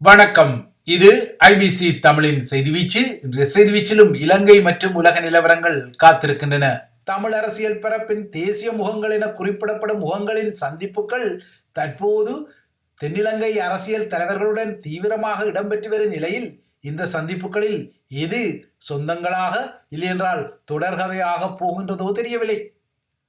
வணக்கம். இது ஐபிசி தமிழின் செய்திவீச்சு. இன்றைய செய்திவீச்சிலும் இலங்கை மற்றும் உலக நிலவரங்கள் காத்திருக்கின்றன. தமிழ் அரசியல் பரப்பின் தேசிய முகங்கள் என குறிப்பிடப்படும் முகங்களின் சந்திப்புகள் தற்போது தென்னிலங்கை அரசியல் தலைவர்களுடன் தீவிரமாக இடம்பெற்று வரும் நிலையில் இந்த சந்திப்புகளில் எது சொந்தங்களாக இல்லையென்றால் தொடர்கதையாக போகின்றதோ தெரியவில்லை.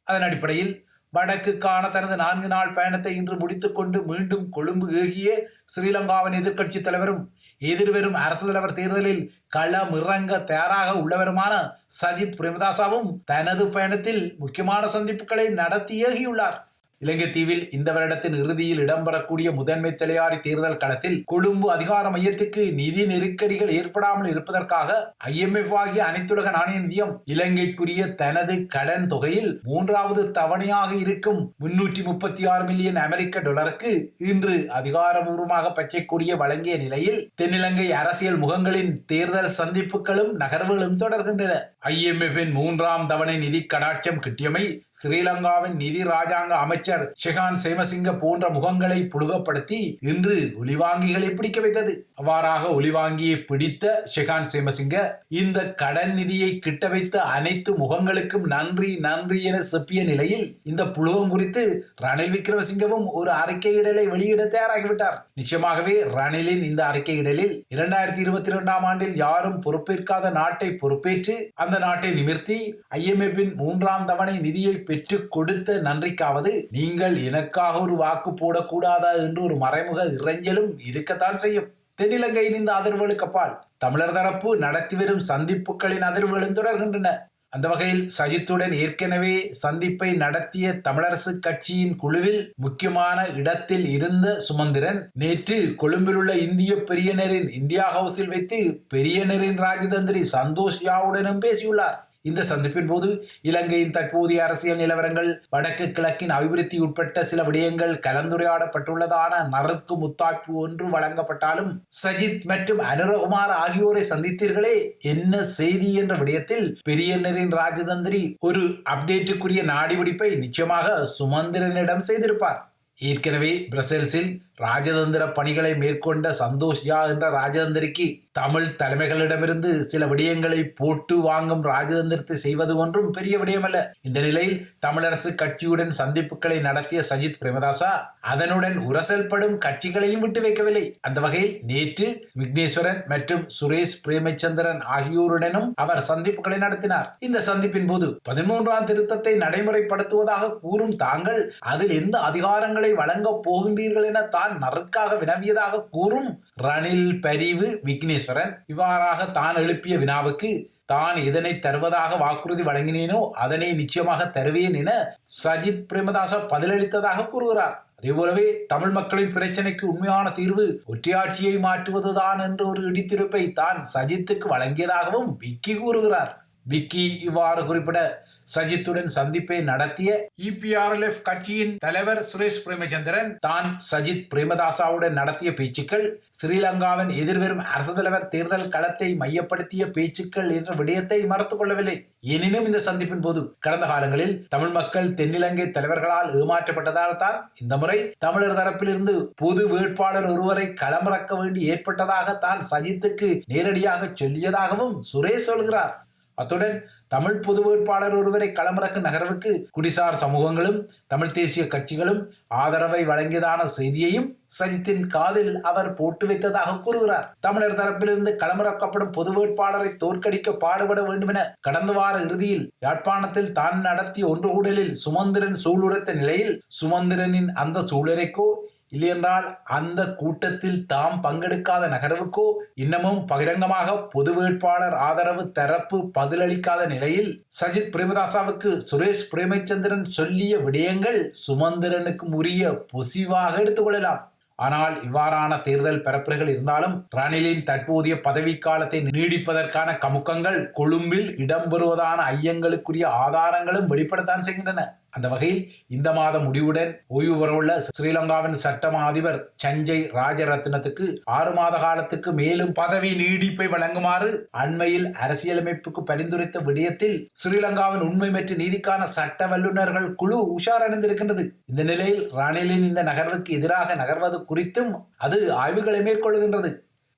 அதன் அடிப்படையில் வடக்குக்கான தனது 4 நாள் பயணத்தை இன்று முடித்துக் கொண்டு மீண்டும் கொழும்பு ஏகிய ஸ்ரீலங்காவின் எதிர்க்கட்சி தலைவரும் எதிர்வரும் அரசு தலைவர் தேர்தலில் களமிறங்க தயாராக உள்ளவருமான சஜித் பிரேமதாசவும் தனது பயணத்தில் முக்கியமான சந்திப்புகளை நடத்தி ஏகியுள்ளார். இலங்கை தீவில் இந்த வருடத்தின் இறுதியில் இடம்பெறக்கூடிய முதன்மை தலையாரி தேர்தல் களத்தில் கொழும்பு அதிகார மையத்துக்கு நிதி நெருக்கடிகள் ஏற்படாமல் இருப்பதற்காக IMF ஆகிய அனைத்துலக நாணய நிதியம் இலங்கைக்குரிய தனது கடன் தொகையில் 3வது தவணையாக இருக்கும் 336 மில்லியன் அமெரிக்க டாலருக்கு இன்று அதிகாரபூர்வமாக பச்சை கொடியை வழங்கிய நிலையில் தென்னிலங்கை அரசியல் முகங்களின் தேர்தல் சந்திப்புகளும் நகர்வுகளும் தொடர்கின்றன. IMF-இன் 3ஆம் தவணை நிதி கடாட்சம் கிட்டியமை ஸ்ரீலங்காவின் நிதி ராஜாங்க அமைச்சர் ஷெகான் சேமசிங்க போன்ற முகங்களை புழுகப்படுத்தி இன்று ஒலிவாங்கிகளை பிடிக்க வைத்தது. அவ்வாறாக ஒலிவாங்கியை பிடித்த ஷெகான் சேமசிங்க இந்த கடன் நிதியை கிட்ட வைத்த அனைத்து முகங்களுக்கும் நன்றி நன்றி என செப்பிய நிலையில் இந்த புழுகம் குறித்து ரணில் விக்ரமசிங்கவும் ஒரு அறிக்கையிடலை வெளியிட தயாராகிவிட்டார். நிச்சயமாகவே ரணிலின் இந்த அறிக்கையிடலில் 2022ஆம் ஆண்டில் யாரும் பொறுப்பேற்காத நாட்டை பொறுப்பேற்று அந்த நாட்டை நிமிர்த்தி IMF-இன் 3ஆம் தவணை நிதியை பெற்றுக் கொடுத்த நன்றிக்காவது நீங்கள் எனக்காக ஒரு வாக்கு போடக்கூடாதா என்று ஒரு மறைமுக இறைஞ்சலும் இருக்கத்தான் செய்யும். தென்னிலங்கையின் இந்த அதிர்வுகளுக்கு அப்பால் தமிழர் தரப்பு நடத்தி வரும் சந்திப்புகளின் அதிர்வுகளும் தொடர்கின்றன. அந்த வகையில் சஜித்துடன் ஏற்கனவே சந்திப்பை நடத்திய தமிழரசு கட்சியின் குழுவில் முக்கியமான இடத்தில் இருந்த சுமந்திரன் நேற்று கொழும்பில் உள்ள இந்திய பெரியனரின் இந்தியா ஹவுஸில் வைத்து பெரியனரின் ராஜதந்திரி சந்தோஷ் யாவுடனும் பேசியுள்ளார். இந்த சந்திப்பின் போது இலங்கையின் தற்போதைய அரசியல் நிலவரங்கள், வடக்கு கிழக்கின் அபிவிருத்தி உட்பட்ட சில விடயங்கள் கலந்துரையாடப்பட்டுள்ளதான நறுக்கு முத்தாய்ப்பு ஒன்று வழங்கப்பட்டாலும் சஜித் மற்றும் அனுரகுமார் ஆகியோரை சந்தித்தீர்களே என்ன செய்தி என்ற விடயத்தில் பெரியனரின் ராஜதந்திரி ஒரு அப்டேட்டுக்குரிய நாடிபிடிப்பை நிச்சயமாக சுமந்திரனிடம் செய்திருப்பார். ஏற்கனவே பிரசல்ஸில் ராஜதந்திர பணிகளை மேற்கொண்ட சந்தோஷ் யா என்ற ராஜதந்திரிக்கு தமிழ் தலைமைகளிடமிருந்து சில விடயங்களை போட்டு வாங்கும் ராஜதந்திரத்தை செய்வது ஒன்றும் பெரிய விடயமல்ல. இந்த நிலையில் தமிழரசு கட்சியுடன் சந்திப்புகளை நடத்திய சஜித் பிரேமதாசா அதனுடன் உரசல்படும் கட்சிகளையும் விட்டு வைக்கவில்லை. அந்த வகையில் நேற்று விக்னேஸ்வரன் மற்றும் சுரேஷ் பிரேமச்சந்திரன் ஆகியோருடனும் அவர் சந்திப்புகளை நடத்தினார். இந்த சந்திப்பின் போது 13ஆம் திருத்தத்தை நடைமுறைப்படுத்துவதாக கூறும் தாங்கள் அதில் எந்த அதிகாரங்களை வழங்கப் போகின்றீர்கள் என தான் நறுக்காக வினவியதாக கூறும் ரணில் பரிவு விக்னேஸ்வரன் இவ்வாறாக தான் எழுப்பிய வினாவுக்கு தான் இதனை தருவதாக வாக்குறுதி வழங்கினேனோ அதனை நிச்சயமாக தருவேன் என சஜித் பிரேமதாச பதிலளித்ததாக கூறுகிறார். அதேபோலவே தமிழ் மக்களின் பிரச்சனைக்கு உண்மையான தீர்வு ஒற்றையாட்சியை மாற்றுவதுதான் என்ற ஒரு இடித்திருப்பை தான் சஜித்துக்கு வழங்கியதாகவும் விக்கி கூறுகிறார். விக்கி இவ்வாறு குறிப்பிட சஜித்துடன் சந்திப்பை நடத்திய EPRLF கட்சியின் தலைவர் சுரேஷ் பிரேமச்சந்திரன் தான் சஜித் பிரேமதாசாவுடன் நடத்திய பேச்சுக்கள் ஸ்ரீலங்காவின் எதிர்வரும் அரசு தலைவர் தேர்தல் களத்தை மையப்படுத்திய பேச்சுக்கள் என்ற விடயத்தை மறத்துக் கொள்ளவில்லை. எனினும் இந்த சந்திப்பின் போது கடந்த காலங்களில் தமிழ் மக்கள் தென்னிலங்கை தலைவர்களால் ஏமாற்றப்பட்டதால் தான் இந்த முறை தமிழர் தரப்பிலிருந்து பொது வேட்பாளர் ஒருவரை களமிறக்க வேண்டி ஏற்பட்டதாக தான் சஜித்துக்கு நேரடியாக சொல்லியதாகவும் சுரேஷ் சொல்கிறார். அத்துடன் தமிழ் பொது வேட்பாளர் ஒருவரை களமிறக்கும் நகர்வுக்கு குடிசார் சமூகங்களும் தமிழ் தேசிய கட்சிகளும் ஆதரவை வழங்கியதான செய்தியையும் சஜித்தின் காதில் அவர் போட்டு வைத்ததாக கூறுகிறார். தமிழர் தரப்பிலிருந்து களமிறக்கப்படும் பொது வேட்பாளரை தோற்கடிக்க பாடுபட வேண்டும் என கடந்த வார இறுதியில் யாழ்ப்பாணத்தில் தான் நடத்திய ஒன்றுகூடலில் சுமந்திரன் சூளுரைத்த நிலையில் சுமந்திரனின் அந்த சூளுரைக்கோ இல்லையென்றால் அந்த கூட்டத்தில் தாம் பங்கெடுக்காத நகர்வுக்கோ இன்னமும் பகிரங்கமாக பொது வேட்பாளர் ஆதரவு தரப்பு பதிலளிக்காத நிலையில் சஜித் பிரேமதாசாவுக்கு சுரேஷ் பிரேமச்சந்திரன் சொல்லிய விடயங்கள் சுமந்திரனுக்கு உரிய பொசிவாக எடுத்துக்கொள்ளலாம். ஆனால் இவ்வாறான தேர்தல் பரப்புரைகள் இருந்தாலும் ரணிலின் தற்போதைய பதவிக்காலத்தை நீடிப்பதற்கான கமுக்கங்கள் கொழும்பில் இடம்பெறுவதான ஐயங்களுக்குரிய ஆதாரங்களும் வெளிப்படத்தான் செய்கின்றன. அந்த வகையில் இந்த மாதம் முடிவுடன் ஓய்வு பெறவுள்ள ஸ்ரீலங்காவின் சட்டமா அதிபர் சஞ்சய் ராஜரத்னத்துக்கு 6 மாத காலத்துக்கு மேலும் பதவி நீடிப்பை வழங்குமாறு அண்மையில் அரசியலமைப்புக்கு பரிந்துரைத்த விடயத்தில் ஸ்ரீலங்காவின் உண்மை மற்றும் நீதிக்கான சட்ட வல்லுநர்கள் குழு உஷாரடைந்திருக்கின்றது. இந்த நிலையில் ரணிலின் இந்த நகர்வுக்கு எதிராக நகர்வது குறித்தும் அது ஆய்வுகளை மேற்கொள்கின்றது.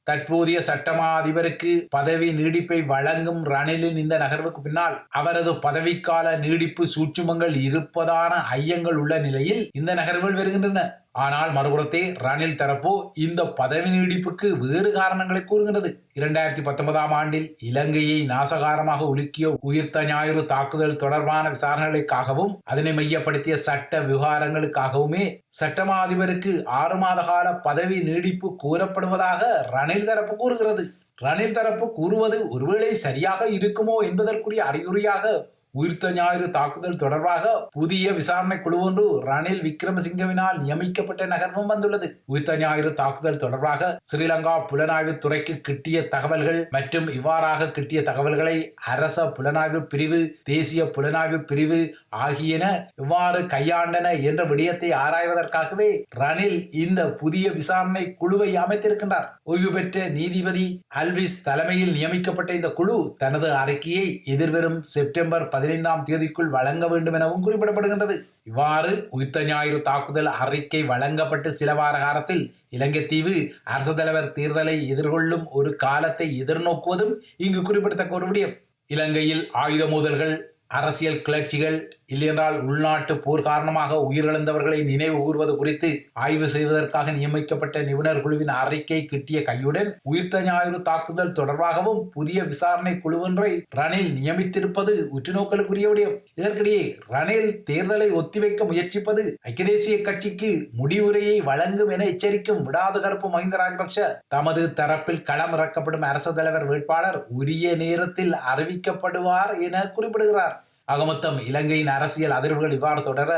தற்போதைய சட்டமா அதிபருக்கு பதவி நீடிப்பை வழங்கும் ரணிலின் இந்த நகர்வுக்கு பின்னால் அவரது பதவிக்கால நீடிப்பு சூட்சுமங்கள் இருப்பதான ஐயங்கள் உள்ள நிலையில் இந்த நகர்வுகள் வருகின்றன. ஆனால் மறுபுறத்தே ரணில் தரப்போ இந்த பதவி நீடிப்புக்கு வேறு காரணங்களை கூறுகிறது. 2019 ஆண்டில் இலங்கையை நாசகாரமாக உலுக்கிய உயிர்த்த ஞாயிறு தாக்குதல் தொடர்பான விசாரணைகளுக்காகவும் அதனை மையப்படுத்திய சட்ட விவகாரங்களுக்காகவுமே சட்டமா அதிபருக்கு 6 மாத கால பதவி நீடிப்பு கூறப்படுவதாக ரணில் தரப்பு கூறுகிறது. ரணில் தரப்பு கூறுவது ஒருவேளை சரியாக இருக்குமோ என்பதற்குரிய அறிகுறியாக உயிர்த்த ஞாயிறு தாக்குதல் தொடர்பாக புதிய விசாரணை குழு ஒன்று ரணில் விக்ரமசிங்கவினால் நியமிக்கப்பட்ட நகர்வும் வந்துள்ளது. உயிர்த்த ஞாயிறு தாக்குதல் தொடர்பாக ஸ்ரீலங்கா புலனாய்வு துறைக்கு கிட்டிய தகவல்கள் மற்றும் இவ்வாறாக கிட்டிய தகவல்களை அரச புலனாய்வு பிரிவு, தேசிய புலனாய்வு பிரிவு ஆகியன இவ்வாறு கையாண்டன என்ற விடயத்தை ஆராய்வதற்காகவே ரணில் இந்த புதிய விசாரணை குழுவை அமைத்திருக்கின்றார். ஓய்வு பெற்ற நீதிபதி அல்விஸ் தலைமையில் நியமிக்கப்பட்ட இந்த குழு தனது அறிக்கையை எதிர்வரும் செப்டம்பர் 15ஆம் தேதிக்குள் வழங்க வேண்டும் எனவும் குறிப்பிடப்படுகின்றது. இவ்வாறு உயிர்த்த ஞாயிறு தாக்குதல் அறிக்கை வழங்கப்பட்டு சில வார காலத்தில் இலங்கை தீவு அரசு தலைவர் தேர்தலை எதிர்கொள்ளும் ஒரு காலத்தை எதிர்நோக்குவதும் இங்கு குறிப்பிடத்தக்க ஒரு விடயம். இலங்கையில் ஆயுத மோதல்கள், அரசியல் கிளர்ச்சிகள் இல்லையென்றால் உள்நாட்டு போர் காரணமாக உயிரிழந்தவர்களை நினைவு கூறுவது குறித்து ஆய்வு செய்வதற்காக நியமிக்கப்பட்ட நிபுணர் குழுவின் அறிக்கை கிட்டிய கையுடன் உயிர்த்த ஞாயிறு தாக்குதல் தொடர்பாகவும் புதிய விசாரணை குழு ஒன்றை ரணில் நியமித்திருப்பது உற்றுநோக்கலுக்குரிய விடயம். இதற்கிடையே ரணில் தேர்தலை ஒத்திவைக்க முயற்சிப்பது ஐக்கிய தேசிய கட்சிக்கு முடிவுரையை வழங்கும் என எச்சரிக்கும் விடாது கருப்பு மஹிந்த ராஜபக்ஷ தமது தரப்பில் களம் இறக்கப்படும் அரசு தலைவர் வேட்பாளர் உரிய நேரத்தில் அறிவிக்கப்படுவார் என குறிப்பிடுகிறார். ஆகமொத்தம் இலங்கையின் அரசியல் அதிர்வுகள் இவ்வாறு தொடர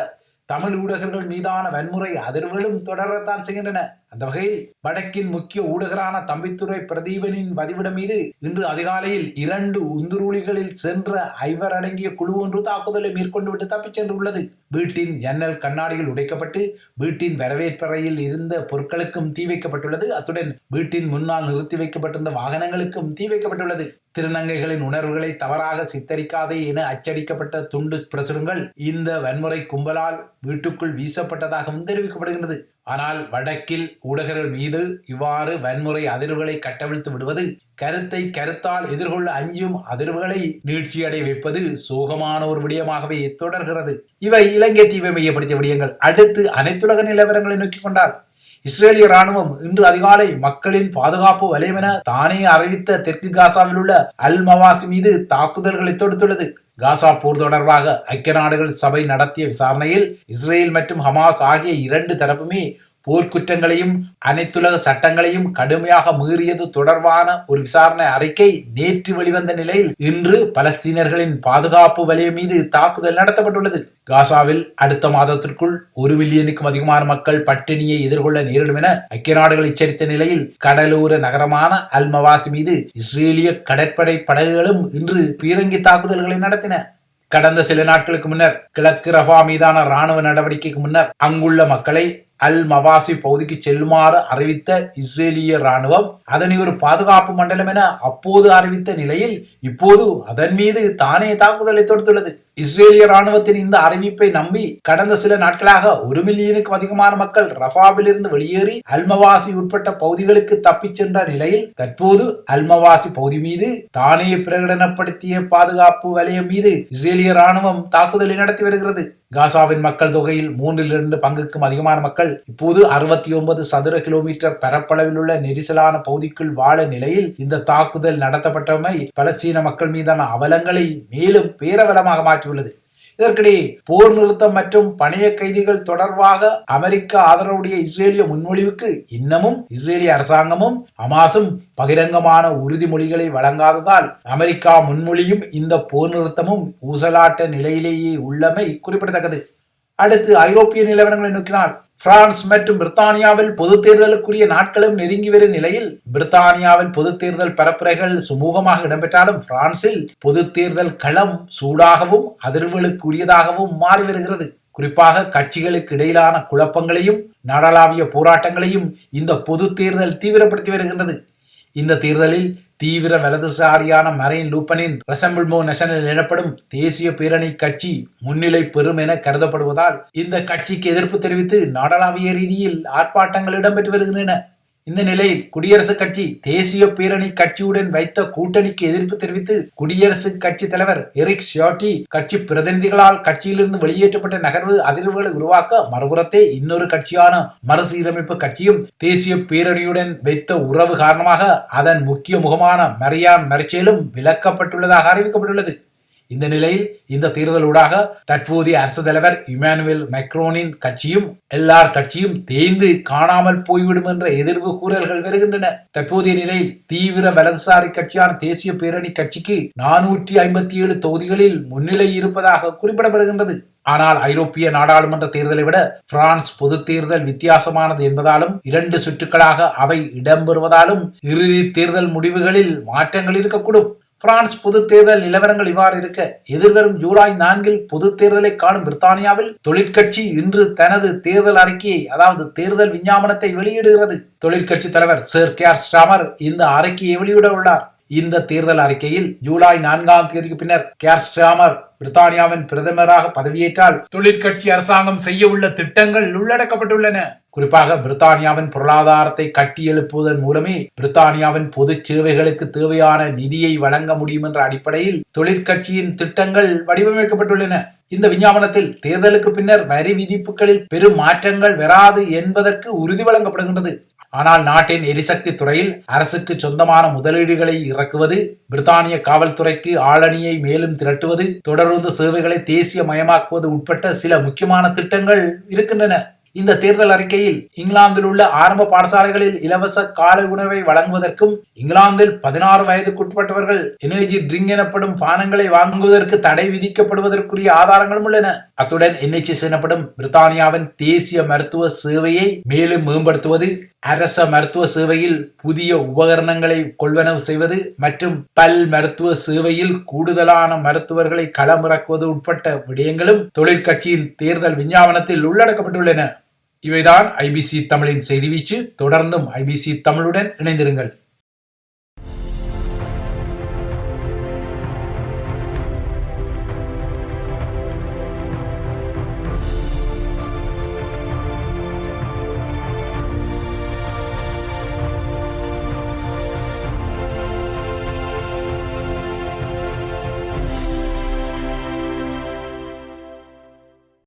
தமிழ் ஊடகங்கள் மீதான வன்முறை அதிர்வுகளும் தொடரத்தான் செய்கின்றன. அந்த வகையில் வடக்கின் முக்கிய ஊடகரான தம்பித்துரை பிரதீபனின் வதிவிடம் மீது இன்று அதிகாலையில் 2 உந்துருளிகளில் சென்ற 5 அடங்கிய குழு ஒன்று தாக்குதலை மேற்கொண்டு விட்டு தப்பிச் சென்றுள்ளது. வீட்டின் ஜன்னல் கண்ணாடிகள் உடைக்கப்பட்டு வீட்டின் வரவேற்பறையில் இருந்த பொருட்களுக்கும் தீ வைக்கப்பட்டுள்ளது. அத்துடன் வீட்டின் முன்னால் நிறுத்தி வைக்கப்பட்டிருந்த வாகனங்களுக்கும் தீ வைக்கப்பட்டுள்ளது. திருநங்கைகளின் உணர்வுகளை தவறாக சித்தரிக்காதே என அச்சடிக்கப்பட்ட துண்டு பிரசுரங்கள் இந்த வன்முறை கும்பலால் வீட்டுக்குள் வீசப்பட்டதாகவும் தெரிவிக்கப்படுகின்றது. ஆனால் வடக்கில் ஊடகர்கள் மீது இவ்வாறு வன்முறை அதிர்வுகளை கட்டவிழ்த்து விடுவது கருத்தை கருத்தால் எதிர்கொள்ள அஞ்சும் அதிர்வுகளை நீட்சியடை வைப்பது சோகமான ஒரு விடயமாகவே தொடர்கிறது. இவை இலங்கை தீவை மையப்படுத்திய விடயங்கள். அடுத்து அனைத்துலக நிலவரங்களை நோக்கிக் கொண்டால் இஸ்ரேலிய ராணுவம் இன்று அதிகாலை மக்களின் பாதுகாப்பு வலயம் என தானே அறிவித்த தெற்கு காசாவில் உள்ள அல் மவாசி மீது தாக்குதல்களை தொடுத்துள்ளது. காசா போர் தொடர்பாக ஐக்கிய நாடுகள் சபை நடத்திய விசாரணையில் இஸ்ரேல் மற்றும் ஹமாஸ் ஆகிய 2 தரப்புமே போர்க்குற்றங்களையும் அனைத்துலக சட்டங்களையும் கடுமையாக மீறியது தொடர்பான ஒரு விசாரணை அறிக்கை நேற்று வெளிவந்த நிலையில் இன்று பலஸ்தீனர்களின் பாதுகாப்பு வலயம் மீது தாக்குதல் நடத்தப்பட்டுள்ளது. காசாவில் அடுத்த மாதத்திற்குள் 1 மில்லியனுக்கும் அதிகமான மக்கள் பட்டினியை எதிர்கொள்ள நேரிடும் என ஐக்கிய நாடுகள் எச்சரித்த நிலையில் கடலோர நகரமான அல் மவாசி மீது இஸ்ரேலிய கடற்படை படகுகளும் இன்று பீரங்கி தாக்குதல்களை நடத்தின. கடந்த சில நாட்களுக்கு முன்னர் கிழக்கு ரஃபா மீதான ராணுவ நடவடிக்கைக்கு முன்னர் அங்குள்ள மக்களை அல் மவாசி பகுதிக்கு செல்லுமாறு அறிவித்த இஸ்ரேலிய ராணுவம் அதனை ஒரு பாதுகாப்பு மண்டலம் என அப்போது அறிவித்த நிலையில் இப்போது அதன் மீது தானே தாக்குதலை தொடுத்துள்ளது. இஸ்ரேலிய ராணுவத்தின் இந்த அறிவிப்பை நம்பி கடந்த சில நாட்களாக 1 மில்லியனுக்கும் அதிகமான மக்கள் ரஃபாவில் இருந்து வெளியேறி அல்மவாசி உட்பட்ட பகுதிகளுக்கு தப்பிச் சென்ற நிலையில் தற்போது அல்மவாசி பகுதி மீது தானே பிரகடனப்படுத்திய பாதுகாப்பு வலயம் மீது இஸ்ரேலிய ராணுவம் தாக்குதலை நடத்தி வருகிறது. காசாவின் மக்கள் தொகையில் 3/2 பங்குக்கும் அதிகமான மக்கள் இப்போது 69 சதுர கிலோமீட்டர் பரப்பளவில் உள்ள நெரிசலான பகுதிக்குள் வாழ நிலையில் இந்த தாக்குதல் நடத்தப்பட்டமை பலஸ்தீன மக்கள் மீதான அவலங்களை மேலும் பேரவலமாக மாற்றியுள்ளது. இதற்கிடையே போர் நிறுத்தம் மற்றும் பணைய கைதிகள் தொடர்பாக அமெரிக்கா ஆதரவுடைய இஸ்ரேலிய முன்மொழிவுக்கு இன்னமும் இஸ்ரேலிய அரசாங்கமும் ஹமாஸும் பகிரங்கமான உறுதிமொழிகளை வழங்காததால் அமெரிக்கா முன்மொழியும் இந்த போர் நிறுத்தமும் ஊசலாட்ட நிலையிலேயே உள்ளமை குறிப்பிடத்தக்கது. அடுத்து ஐரோப்பிய நிலவரங்களை நோக்கினால் பிரான்ஸ் மற்றும் பிரித்தானியாவில் பொது தேர்தலுக்குரிய நாட்களும் நெருங்கி வரும் நிலையில் பிரித்தானியாவில் பொது தேர்தல் பரப்புரைகள் சுமூகமாக இடம்பெற்றாலும் பிரான்சில் பொது தேர்தல் களம் சூடாகவும் அதிர்வுகளுக்குரியதாகவும் மாறி வருகிறது. குறிப்பாக கட்சிகளுக்கு இடையிலான குழப்பங்களையும் நாடளாவிய போராட்டங்களையும் இந்த பொது தேர்தல் தீவிரப்படுத்தி வருகின்றது. இந்த தேர்தலில் தீவிர வலதுசாரியான மரைன் லூப்பனின் ரசம்பிள்மெண்ட் நேஷனல் எனப்படும் தேசிய பேரணி கட்சி முன்னிலை பெறும் என கருதப்படுவதால் இந்த கட்சிக்கு எதிர்ப்பு தெரிவித்து நாடளாவிய ரீதியில் ஆர்ப்பாட்டங்கள் இடம்பெற்று வருகின்றன. இந்த நிலையில் குடியரசுக் கட்சி தேசிய பேரணி கட்சியுடன் வைத்த கூட்டணிக்கு எதிர்ப்பு தெரிவித்து குடியரசுக் கட்சி தலைவர் எரிக் ஷியாட்டி கட்சி பிரதிநிதிகளால் கட்சியிலிருந்து வெளியேற்றப்பட்ட நகர்வு அதிர்வுகளை உருவாக்க மறுபுறத்தே இன்னொரு கட்சியான மறுசீரமைப்பு கட்சியும் தேசிய பேரணியுடன் வைத்த உறவு காரணமாக அதன் முக்கிய முகமான மரியான் மரிச்சேலும் விலக்கப்பட்டுள்ளதாக அறிவிக்கப்பட்டுள்ளது. இந்த நிலையில் இந்த தேர்தலூடாக தற்போதைய அரசு தலைவர் இமானுவேல் மேக்ரோனின் கட்சியும் எல்லார் கட்சியும் தேய்ந்து காணாமல் போய்விடும் என்ற எதிர்வு கூறல்கள் வருகின்றன. தற்போதைய நிலையில் தீவிர வலதுசாரி கட்சியான தேசிய பேரணி கட்சிக்கு 457 தொகுதிகளில் முன்னிலை இருப்பதாக குறிப்பிடப்படுகின்றது. ஆனால் ஐரோப்பிய நாடாளுமன்ற தேர்தலை விட பிரான்ஸ் பொது தேர்தல் வித்தியாசமானது என்பதாலும் 2 சுற்றுக்களாக அவை இடம்பெறுவதாலும் இறுதி தேர்தல் முடிவுகளில் மாற்றங்கள் இருக்கக்கூடும். பிரான்ஸ் பொது தேர்தல் நிலவரங்கள் இவ்வாறு இருக்க, எதிர்வரும் ஜூலை 4 பொது தேர்தலை காணும் பிரித்தானியாவில் தொழிற்கட்சி இன்று தனது தேர்தல் அறிக்கையை அதாவது தேர்தல் விஞ்ஞாபனத்தை வெளியிடுகிறது. தொழிற்கட்சி தலைவர் சர் கியர் ஸ்டார்மர் இந்த அறிக்கையை வெளியிட உள்ளார். இந்த தேர்தல் அறிக்கையில் ஜூலை 4 பின்னர் கியர் ஸ்டார்மர் பிரித்தானியாவின் பிரதமராக பதவியேற்றால் தொழிற்கட்சி அரசாங்கம் செய்ய உள்ள திட்டங்கள் உள்ளடக்கப்பட்டுள்ளன. குறிப்பாக பிரித்தானியாவின் பொருளாதாரத்தை கட்டி எழுப்புவதன் மூலமே பிரித்தானியாவின் பொது சேவைகளுக்கு தேவையான நிதியை வழங்க முடியும் என்ற அடிப்படையில் தொழிற்கட்சியின் திட்டங்கள் வடிவமைக்கப்பட்டுள்ளன. இந்த விஞ்ஞாபனத்தில் தேர்தலுக்கு பின்னர் வரி விதிப்புகளில் பெரும் மாற்றங்கள் வராது என்பதற்கு உறுதி வழங்கப்படுகின்றது. ஆனால் நாட்டின் எரிசக்தி துறையில் அரசுக்கு சொந்தமான முதலீடுகளை இறக்குவது, பிரித்தானிய காவல்துறைக்கு ஆளணியை மேலும் திரட்டுவது, தொடர்ந்து சேவைகளை தேசிய மயமாக்குவது உட்பட்ட சில முக்கியமான திட்டங்கள் இருக்கின்றன. இந்த தேர்தல் அறிக்கையில் இங்கிலாந்தில் உள்ள ஆரம்ப பாடசாலைகளில் இலவச காலை உணவை வழங்குவதற்கும், இங்கிலாந்தில் 16 வயதுக்குட்பட்டவர்கள் எனர்ஜி ட்ரிங்க் எனப்படும் பானங்களை வாங்குவதற்கு தடை விதிக்கப்படுவதற்குரிய ஆதாரங்களும் உள்ளன. அத்துடன் NHS எனப்படும் பிரித்தானியாவின் தேசிய மருத்துவ சேவையை மேலும் மேம்படுத்துவது, அரச மருத்துவ சேவையில் புதிய உபகரணங்களை கொள்வனவு செய்வது மற்றும் பல் மருத்துவ சேவையில் கூடுதலான மருத்துவர்களை களமிறக்குவது உட்பட்ட விடயங்களும் தொழிற்கட்சியின் தேர்தல் விஞ்ஞாபனத்தில் உள்ளடக்கப்பட்டுள்ளன. இவைதான் IBC தமிழின் செய்தி வீச்சு. தொடர்ந்தும் IBC தமிழுடன் இணைந்திருங்கள்.